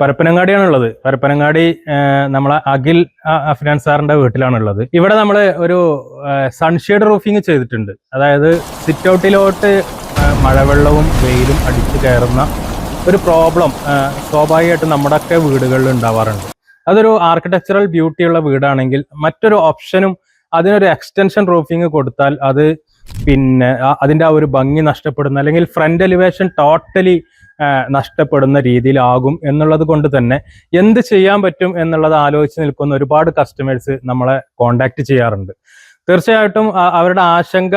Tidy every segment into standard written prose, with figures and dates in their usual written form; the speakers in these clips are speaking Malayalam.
പരപ്പനങ്ങാടിയാണുള്ളത്. പരപ്പനങ്ങാടി നമ്മളെ അഖിൽ അഫ്നാൻ സാറിന്റെ വീട്ടിലാണുള്ളത്. ഇവിടെ നമ്മൾ ഒരു സൺഷെയ്ഡ് റൂഫിങ് ചെയ്തിട്ടുണ്ട്. അതായത് സിറ്റ് ഔട്ടിലോട്ട് മഴവെള്ളവും വെയിലും അടിച്ചു കയറുന്ന ഒരു പ്രോബ്ലം സ്വാഭാവികമായിട്ടും നമ്മുടെയൊക്കെ വീടുകളിൽ ഉണ്ടാവാറുണ്ട്. അതൊരു ആർക്കിടെക്ചറൽ ബ്യൂട്ടിയുള്ള വീടാണെങ്കിൽ മറ്റൊരു ഓപ്ഷനും അതിനൊരു എക്സ്റ്റൻഷൻ റൂഫിങ് കൊടുത്താൽ അത് പിന്നെ അതിൻ്റെ ആ ഒരു ഭംഗി നഷ്ടപ്പെടുന്ന, അല്ലെങ്കിൽ ഫ്രണ്ട് എലിവേഷൻ ടോട്ടലി നഷ്ടപ്പെടുന്ന രീതിയിലാകും എന്നുള്ളത് കൊണ്ട് തന്നെ എന്ത് ചെയ്യാൻ പറ്റും എന്നുള്ളത് ആലോചിച്ച് നിൽക്കുന്ന ഒരുപാട് കസ്റ്റമേഴ്സ് നമ്മളെ കോണ്ടാക്ട് ചെയ്യാറുണ്ട്. തീർച്ചയായിട്ടും അവരുടെ ആശങ്ക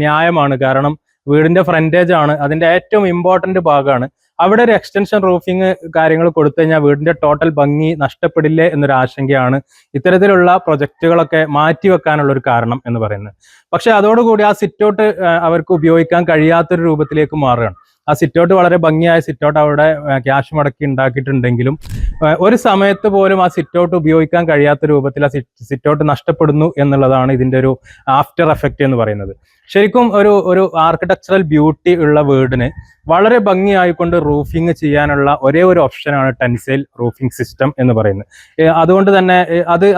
ന്യായമാണ്. കാരണം വീടിന്റെ ഫ്രണ്ടേജ് ആണ് അതിന്റെ ഏറ്റവും ഇമ്പോർട്ടന്റ് ഭാഗമാണ്. അവിടെ ഒരു എക്സ്റ്റൻഷൻ റൂഫിങ് കാര്യങ്ങൾ കൊടുത്തു കഴിഞ്ഞാൽ വീടിന്റെ ടോട്ടൽ ഭംഗി നഷ്ടപ്പെടില്ലേ എന്നൊരു ആശങ്കയാണ് ഇത്തരത്തിലുള്ള പ്രൊജക്റ്റുകളൊക്കെ മാറ്റിവെക്കാനുള്ള ഒരു കാരണം എന്ന് പറയുന്നത്. പക്ഷെ അതോടുകൂടി ആ സിറ്റൗട്ട് അവർക്ക് ഉപയോഗിക്കാൻ കഴിയാത്തൊരു രൂപത്തിലേക്ക് മാറുകയാണ്. ആ സിറ്റൗട്ട് വളരെ ഭംഗിയായ സിറ്റൗട്ട് അവിടെ ക്യാഷ് മുടക്കി ഉണ്ടാക്കിയിട്ടുണ്ടെങ്കിലും ഒരു സമയത്ത് പോലും ആ സിറ്റൗട്ട് ഉപയോഗിക്കാൻ കഴിയാത്ത രൂപത്തിൽ ആ സിറ്റൗട്ട് നഷ്ടപ്പെടുന്നു എന്നുള്ളതാണ് ഇതിന്റെ ഒരു ആഫ്റ്റർ എഫക്റ്റ് എന്ന് പറയുന്നത്. ശരിക്കും ഒരു ആർക്കിടെക്ചറൽ ബ്യൂട്ടി ഉള്ള വീടിന് വളരെ ഭംഗിയായിക്കൊണ്ട് റൂഫിങ് ചെയ്യാനുള്ള ഒരേ ഒരു ഓപ്ഷനാണ് ടെൻസൈൽ റൂഫിംഗ് സിസ്റ്റം എന്ന് പറയുന്നത്. അതുകൊണ്ട് തന്നെ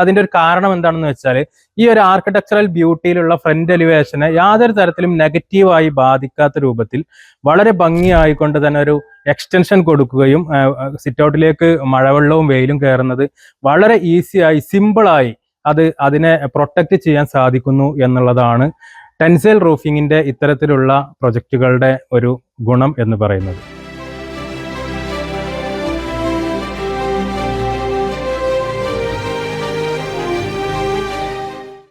അതിന്റെ ഒരു കാരണം എന്താണെന്ന് വെച്ചാൽ ഈ ഒരു ആർക്കിടെക്ചറൽ ബ്യൂട്ടിയിലുള്ള ഫ്രണ്ട് എലിവേഷനെ യാതൊരു തരത്തിലും നെഗറ്റീവായി ബാധിക്കാത്ത രൂപത്തിൽ വളരെ ഭംഗിയായിക്കൊണ്ട് തന്നെ ഒരു എക്സ്റ്റൻഷൻ കൊടുക്കുകയും സിറ്റൗട്ടിലേക്ക് മഴവെള്ളവും വെയിലും കയറുന്നത് വളരെ ഈസിയായി സിമ്പിളായി അതിനെ പ്രൊട്ടക്റ്റ് ചെയ്യാൻ സാധിക്കുന്നു എന്നുള്ളതാണ് ടെൻസൈൽ റൂഫിങ്ങിന്റെ ഇത്തരത്തിലുള്ള പ്രൊജക്റ്റുകളുടെ ഒരു ഗുണം എന്ന് പറയുന്നത്.